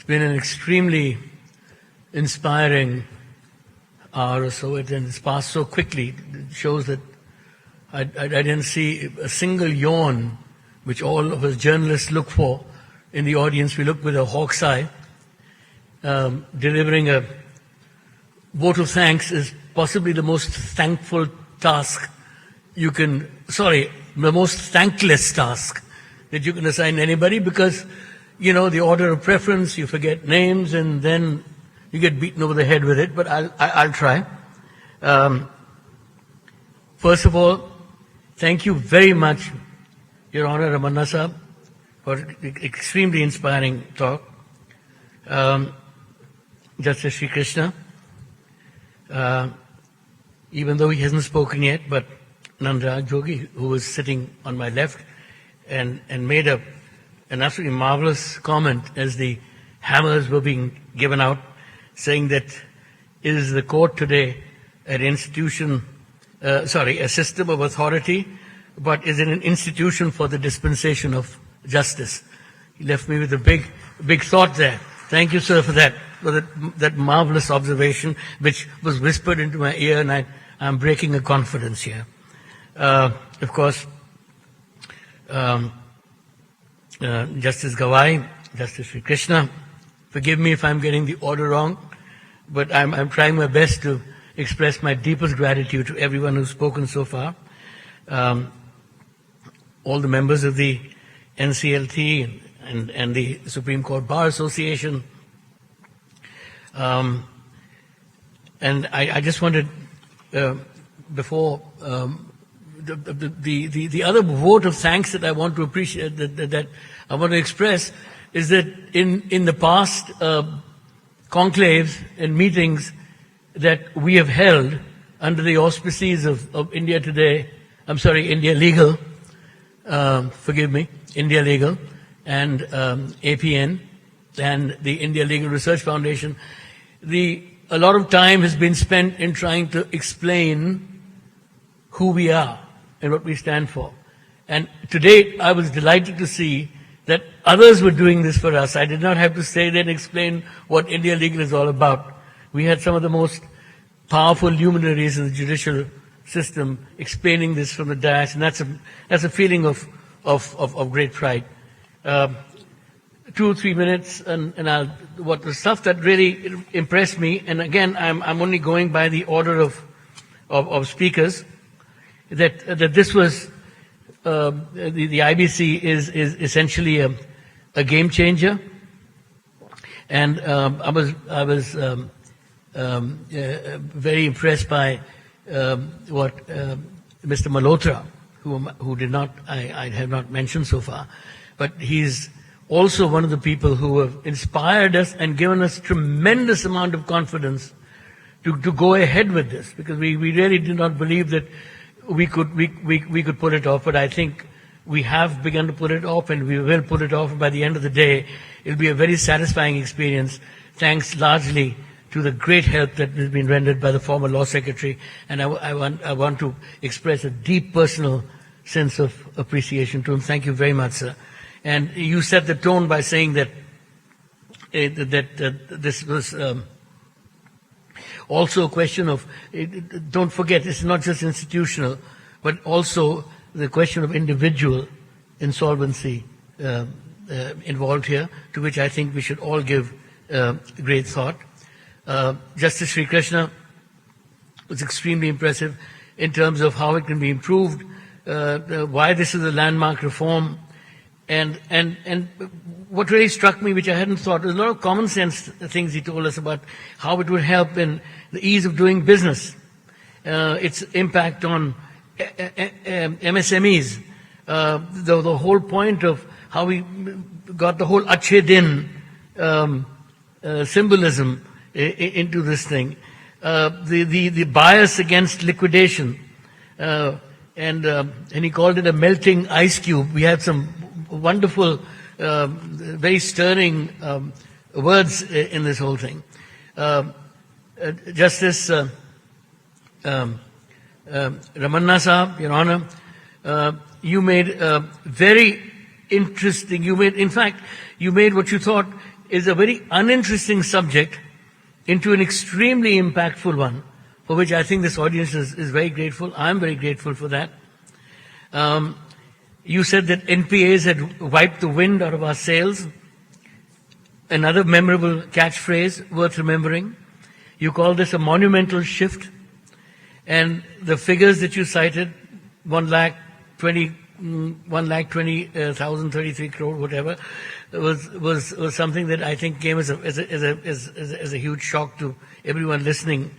It's been an extremely inspiring hour or so, and it's passed so quickly. It shows that I didn't see a single yawn, which all of us journalists look for in the audience. We look with a hawk's eye. Delivering a vote of thanks is possibly the most thankful task the most thankless task that you can assign anybody, because, you know, the order of preference, you forget names and then you get beaten over the head with it, but I'll try. First of all, thank you very much, Your Honor Ramanna Sahab, for extremely inspiring talk. Justice Sri Krishna, even though he hasn't spoken yet, but Nandaraj Jogi, who was sitting on my left, and made an absolutely marvelous comment as the hammers were being given out, saying that is the court today a system of authority, but is it an institution for the dispensation of justice? He left me with a big thought there. Thank you, sir, for that marvelous observation, which was whispered into my ear, and I'm breaking a confidence here. Of course, Justice Gawai, Justice Sri Krishna, forgive me if I'm getting the order wrong, but I'm trying my best to express my deepest gratitude to everyone who's spoken so far. All the members of the NCLT and the Supreme Court Bar Association. And I just wanted, before the other vote of thanks that I want to appreciate, that I want to express, is that in the past conclaves and meetings that we have held under the auspices of India Today, India Legal, India Legal, and APN, and the India Legal Research Foundation, a lot of time has been spent in trying to explain who we are and what we stand for. And today, I was delighted to see that others were doing this for us. I did not have to say that and explain what India Legal is all about. We had some of the most powerful luminaries in the judicial system explaining this from the dais, and that's a feeling of great pride. 2 or 3 minutes, and what the stuff that really impressed me, and again, I'm only going by the order of speakers, that this was the IBC is essentially a game changer, and I was very impressed by what Mr. Malhotra, who I have not mentioned so far, but he's also one of the people who have inspired us and given us tremendous amount of confidence to go ahead with this, because we really did not believe that we could put it off, but I think we have begun to put it off, and we will put it off. By the end of the day, it'll be a very satisfying experience, thanks largely to the great help that has been rendered by the former Law Secretary, and I want to express a deep personal sense of appreciation to him. Thank you very much, sir. And you set the tone by saying that this was also a question of, don't forget, it's not just institutional, but also the question of individual insolvency involved here, to which I think we should all give great thought. Justice Sri Krishna was extremely impressive in terms of how it can be improved, why this is a landmark reform, and what really struck me, which I hadn't thought, was a lot of common sense things he told us about how it would help in the ease of doing business, its impact on MSMEs, the whole point of how we got the whole Achhe Din symbolism into this thing, the bias against liquidation, and he called it a melting ice cube. We had some wonderful, very stirring words in this whole thing. Justice Ramanna Sahab, Your Honor, you made very interesting, you made what you thought is a very uninteresting subject into an extremely impactful one, for which I think this audience is very grateful. I'm very grateful for that. You said that NPAs had wiped the wind out of our sails. Another memorable catchphrase worth remembering. You call this a monumental shift. And the figures that you cited, 1,20,033 crore, whatever, was something that I think came as a huge shock to everyone listening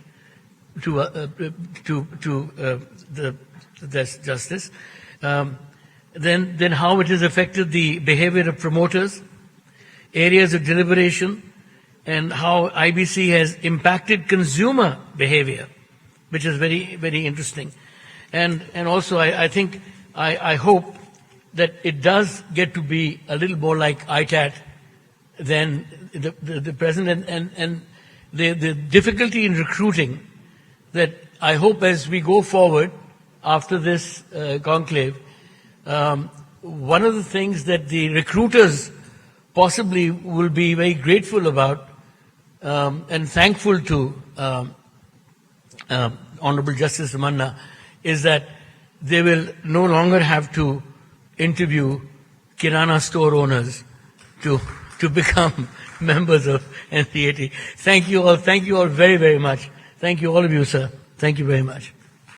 to the justice. Then how it has affected the behavior of promoters, areas of deliberation, and how IBC has impacted consumer behavior, which is very, very interesting. And also I think, I hope that it does get to be a little more like ITAT than the present, and the difficulty in recruiting, that I hope as we go forward after this conclave, one of the things that the recruiters possibly will be very grateful about and thankful to Honorable Justice Ramanna is that they will no longer have to interview Kirana store owners to become members of NCAT. Thank you all very, very much. Thank you, all of you, sir. Thank you very much.